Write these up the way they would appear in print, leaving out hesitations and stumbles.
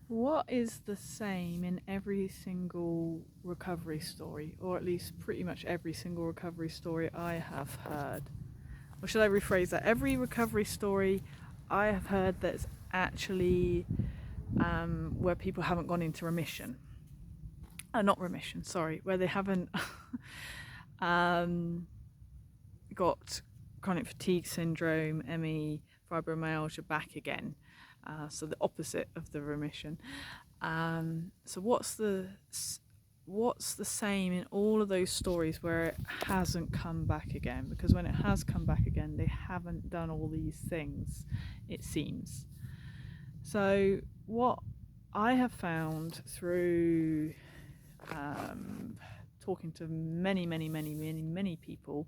What is the same in every single recovery story, or at least pretty much every single recovery story I have heard? Or should I rephrase that? Every recovery story I have heard that's actually where people haven't gone into remission. Not remission, sorry, where they haven't um, got chronic fatigue syndrome, ME, fibromyalgia back again. So the opposite of the remission. So what's the same in all of those stories where it hasn't come back again? Because when it has come back again, they haven't done all these things, it seems. So what I have found through talking to many people,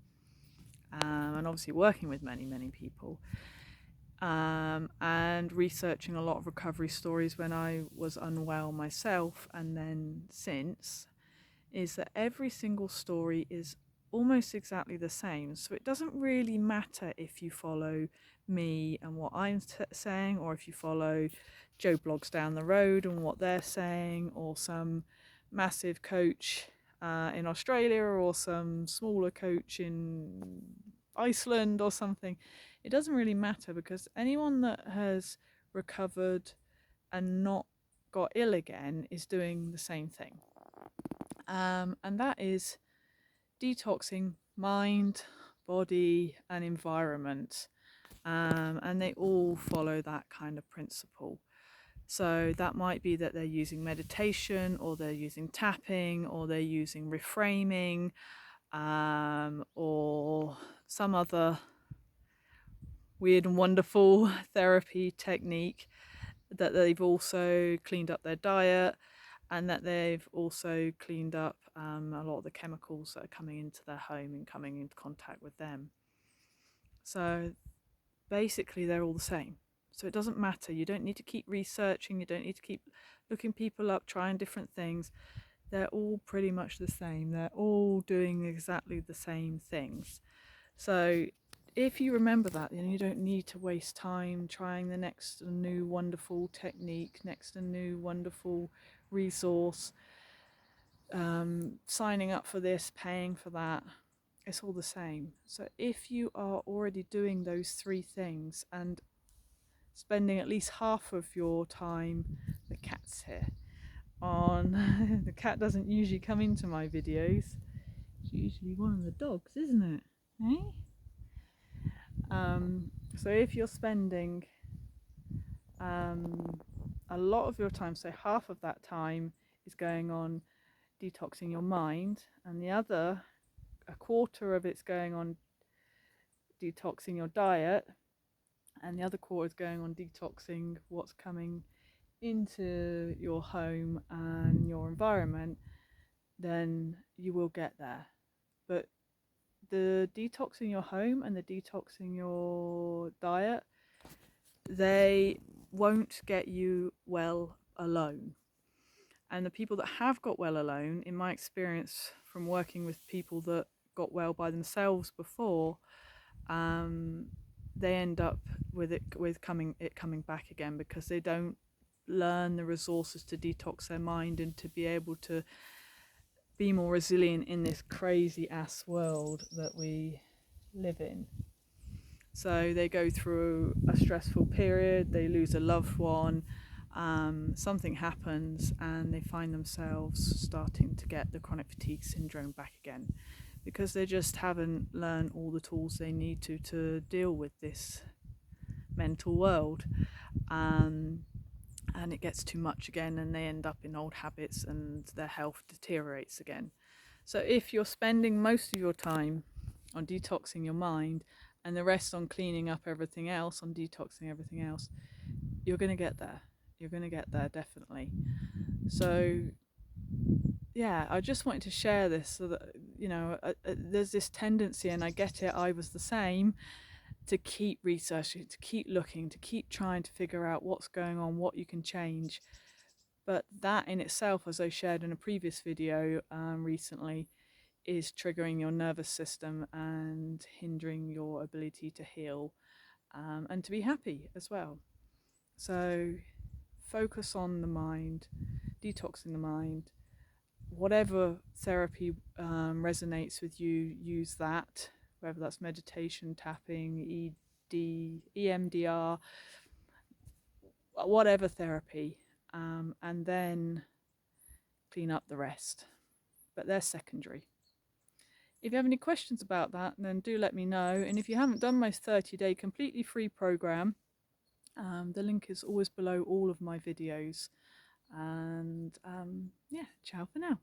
and obviously working with many people, and researching a lot of recovery stories when I was unwell myself and then since, is that every single story is almost exactly the same. So it doesn't really matter if you follow me and what I'm saying, or if you follow Joe Blogs down the road and what they're saying, or some massive coach in Australia, or some smaller coach in Iceland or something. It doesn't really matter, because anyone that has recovered and not got ill again is doing the same thing. And that is detoxing mind, body, and environment. And they all follow that kind of principle. So that might be that they're using meditation, or they're using tapping, or they're using reframing, or some other weird and wonderful therapy technique, that they've also cleaned up their diet, and that they've also cleaned up a lot of the chemicals that are coming into their home and coming into contact with them. So basically they're all the same. So it doesn't matter. You don't need to keep researching. You don't need to keep looking people up, trying different things. They're all pretty much the same. They're all doing exactly the same things. So if you remember that, then you don't need to waste time trying the next new wonderful technique, next a new wonderful resource, signing up for this, paying for that. It's all the same. So if you are already doing those three things and spending at least half of your time, the cat's here, on the cat doesn't usually come into my videos. It's usually one of the dogs, isn't it? Eh? So if you're spending a lot of your time, so half of that time is going on detoxing your mind, and the other, a quarter of it's going on detoxing your diet, and the other quarter is going on detoxing what's coming into your home and your environment, then you will get there. But the detoxing your home and the detoxing your diet, they won't get you well alone. And the people that have got well alone, in my experience from working with people that got well by themselves before, they end up with it coming back again, because they don't learn the resources to detox their mind and to be able to be more resilient in this crazy ass world that we live in. So they go through a stressful period, they lose a loved one, something happens, and they find themselves starting to get the chronic fatigue syndrome back again, because they just haven't learned all the tools they need to deal with this mental world. And it gets too much again, and they end up in old habits, and their health deteriorates again. So if you're spending most of your time on detoxing your mind and the rest on cleaning up everything else, on detoxing everything else, you're going to get there. You're going to get there, definitely. So yeah, I just wanted to share this, so that, there's this tendency, and I get it, I was the same, to keep researching, to keep looking, to keep trying to figure out what's going on, what you can change. But that in itself, as I shared in a previous video recently, is triggering your nervous system and hindering your ability to heal, and to be happy as well. So focus on the mind, detoxing the mind. Whatever therapy resonates with you, use that, whether that's meditation, tapping, EMDR, whatever therapy, and then clean up the rest. But they're secondary. If you have any questions about that, then do let me know. And if you haven't done my 30-day completely free program, the link is always below all of my videos. And yeah, ciao for now.